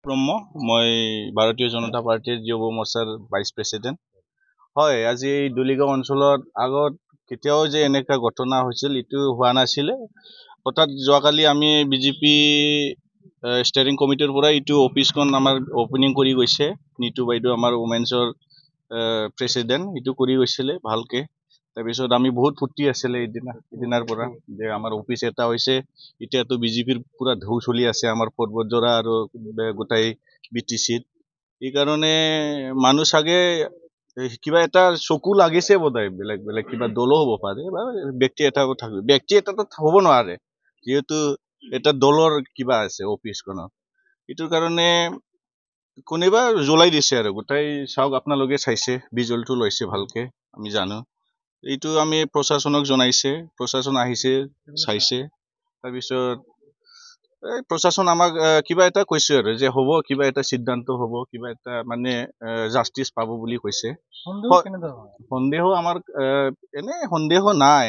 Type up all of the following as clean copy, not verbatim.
ব্ৰহ্ম মই ভাৰতীয় জনতা পাৰ্টিৰ যুৱ মৰ্চাৰ ভাইচ প্ৰেছিডেণ্ট হয়। আজি এই দুলিগাঁও অঞ্চলত আগত কেতিয়াও যে এনেকা ঘটনা হৈছিল এইটো হোৱা নাছিলে। হঠাৎ যোৱাকালি আমি বিজেপি ষ্টেয়াৰিং কমিটিৰ পৰা এইটো অফিচখন আমাৰ অপেনিং কৰি গৈছে। নীতু বাইদেউ আমাৰ ওমেন্সৰ প্ৰেছিডেণ্ট এইটো কৰি গৈছিলে ভালকে। তাৰপিছত আমি বহুত ফূৰ্তি আছিলে এইদিনাৰ পৰা যে আমাৰ অফিচ এটা হৈছে। এতিয়াতো বিজেপিৰ পুৰা ঢৌ চলি আছে আমাৰ পৰ্বতজৰা আৰু গোটাই BTCত। এইকাৰণে মানুহ চাগে কিবা এটা চকু লাগিছে বোধহয়, বেলেগ বেলেগ কিবা দলো হ'ব পাৰে বা ব্যক্তি এটা থাকিব। ব্যক্তি এটাতো হ'ব নোৱাৰে, যিহেতু এটা দলৰ কিবা আছে অফিচখনত। এইটোৰ কাৰণে কোনোবা জ্বলাই দিছে আৰু গোটাই চাওক, আপোনালোকে চাইছে, বিজুলটো লৈছে ভালকে, আমি জানো। এইটো আমি প্ৰশাসনক জনাইছে, প্ৰশাসন আহিছে চাইছে। তাৰপিছত এই প্ৰশাসন আমাক কিবা এটা কৈছে আৰু যে হ'ব, কিবা এটা সিদ্ধান্ত হ'ব, কিবা এটা মানে জাষ্টিচ পাব বুলি কৈছে। সন্দেহ আমাৰ এনে সন্দেহ নাই,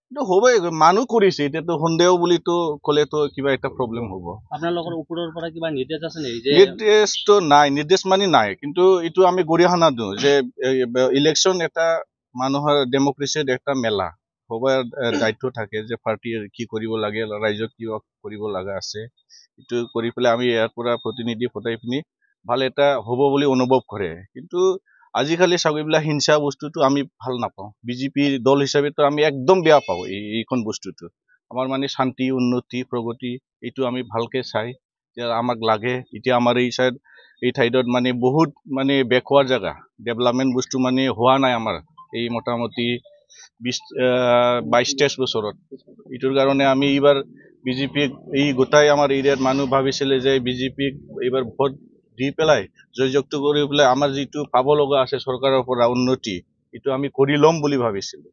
কিন্তু হ'বই, মানুহ কৰিছে। এতিয়াতো সন্দেহ বুলিতো ক'লেতো কিবা এটা প্ৰব্লেম হ'ব। আপোনালোকৰ ওপৰৰ পৰা কিবা নিৰ্দেশ আছে নেকি? নিৰ্দেশটো নাই, নিৰ্দেশ মানে নাই, কিন্তু এইটো আমি গৰিহণা দিওঁ যে ইলেকশ্যন এটা মানুহৰ ডেমক্ৰেচিৰ এটা মেলা। সবাৰ দায়িত্ব থাকে যে পাৰ্টিৰ কি কৰিব লাগে, ৰাইজক কি কৰিব লগা আছে, এইটো কৰি পেলাই আমি ইয়াৰ পৰা প্ৰতিনিধি পঠাই পিনি ভাল এটা হ'ব বুলি অনুভৱ কৰে। কিন্তু আজিকালি চাওক, এইবিলাক হিংসা বস্তুটো আমি ভাল নাপাওঁ। বিজেপি দল হিচাপেতো আমি একদম বেয়া পাওঁ এইখন বস্তুটো। আমাৰ মানে শান্তি, উন্নতি, প্ৰগতি এইটো আমি ভালকে চাই যে আমাক লাগে। এতিয়া আমাৰ এই ঠাইডত মানে বহুত মানে বেকৱাৰ্ড জেগা, ডেভেলপমেণ্ট বস্তু মানে হোৱা নাই আমাৰ এই মোটামুটি 22-23 বছৰত। এইটোৰ কাৰণে আমি এইবাৰ বিজেপিক এই গোটাই আমাৰ এৰিয়াত মানুহ ভাবিছিলে যে বিজেপিক এইবাৰ ভোট দি পেলাই জয়যুক্ত কৰি পেলাই আমাৰ যিটো পাব লগা আছে চৰকাৰৰ পৰা উন্নতি, এইটো আমি কৰি ল'ম বুলি ভাবিছিলোঁ।